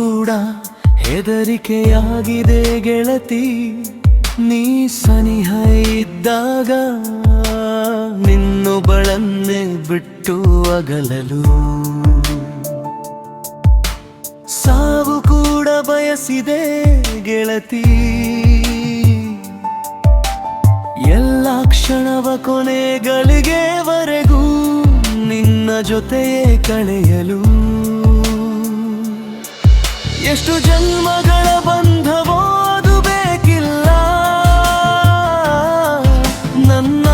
ಕೂಡ ಹೆದರಿಕೆಯಾಗಿದೆ ಗೆಳತಿ, ನೀ ಸನಿಹ ಇದ್ದಾಗ ನಿನ್ನೊಬ್ಬಳನ್ನೇ ಬಿಟ್ಟು ಅಗಲಲು. ಸಾವು ಕೂಡ ಬಯಸಿದೆ ಗೆಳತಿ, ಎಲ್ಲ ಕ್ಷಣವ ಕೊನೆಗಳಿಗೆವರೆಗೂ ನಿನ್ನ ಜೊತೆಯೇ ಕಳೆಯಲು. ಎಷ್ಟು ಜನ್ಮಗಳ ಬಂಧವೋ ಅದು ಬೇಕಿಲ್ಲ, ನನ್ನ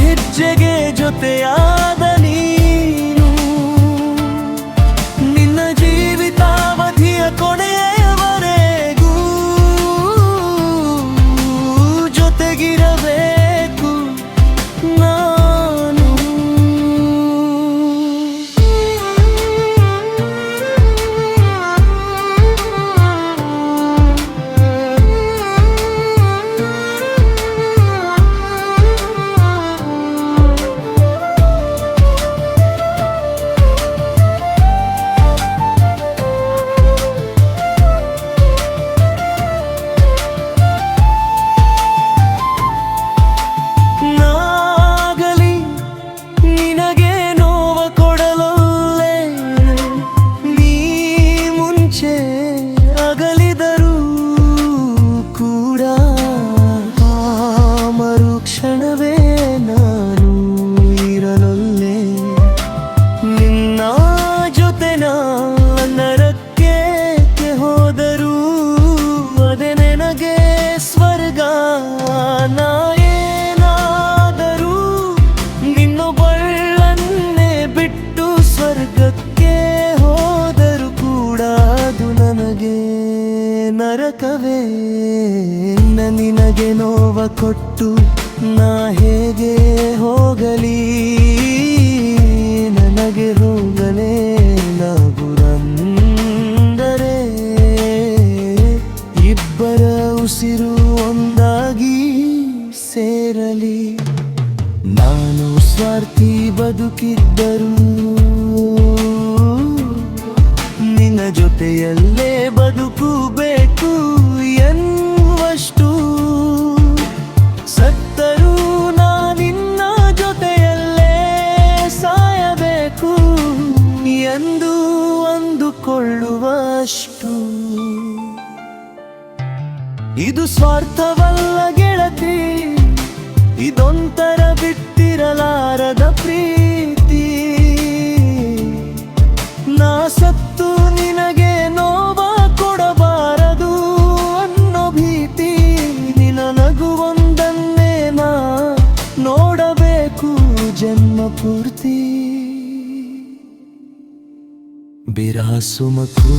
ಹೆಜ್ಜೆಗೆ ಜೊತೆಯಾದ ನೀನು. ನಿನ್ನ ಜೀವಿತಾವಧಿಯ ಕೊನೆಯವರೆಗೂ ಜೊತೆಗಿರಬೇಕು ನಾನು. ಕ್ಷಣವೇ ನಾನು ಇರಲೊಲ್ಲೆ ನಿನ್ನ ಜೊತೆ, ನರಕ್ಕೆ ಹೋದರೂ ಅದೇ ನನಗೆ ಸ್ವರ್ಗ. ನಾ ಏನಾದರೂ ನಿನ್ನೊಬ್ಬಳನ್ನೇ ಬಿಟ್ಟು ಸ್ವರ್ಗಕ್ಕೆ ಹೋದರೂ ಕೂಡ ಅದು ನನಗೆ ನರಕವೇ. ನಿನಗೆ ನೋವ ಕೊಟ್ಟು ನಾ ಹೇಗೆ ಹೋಗಲಿ, ನನಗೆ ಹೋಗಲೇ ನಾಗುರಂದರೆ ಇಬ್ಬರ ಉಸಿರು ಒಂದಾಗಿ ಸೇರಲಿ. ನಾನು ಸ್ವಾರ್ಥಿ ಬದುಕಿದ್ದರೂ ನಿನ್ನ ಜೊತೆಯಲ್ಲೇ ಬದುಕಬೇಕು ಎನ್ನುವಷ್ಟು. ಸತ್ತರೂ ನಾ ನಿನ್ನ ಜೊತೆಯಲ್ಲೇ ಸಾಯಬೇಕು ಎಂದು ಅಂದುಕೊಳ್ಳುವಷ್ಟು. ಇದು ಸ್ವಾರ್ಥವಲ್ಲ ಗೆಳತಿ, ಇದೊಂಥರ ಬಿಟ್ಟಿರಲಾರದ ಪ್ರೀತಿ. ನಾ ಸತ್ತು ನಿನಗೆ ನೋವ ಕೊಡಬಾರದು ಅನ್ನೋ ಭೀತಿ. ನಿನ್ನ ನಗುವೊಂದನ್ನೇ ನಾ ನೋಡಬೇಕು ಜನ್ಮ ಪೂರ್ತಿ. ಬಿರಾಸುಮಕು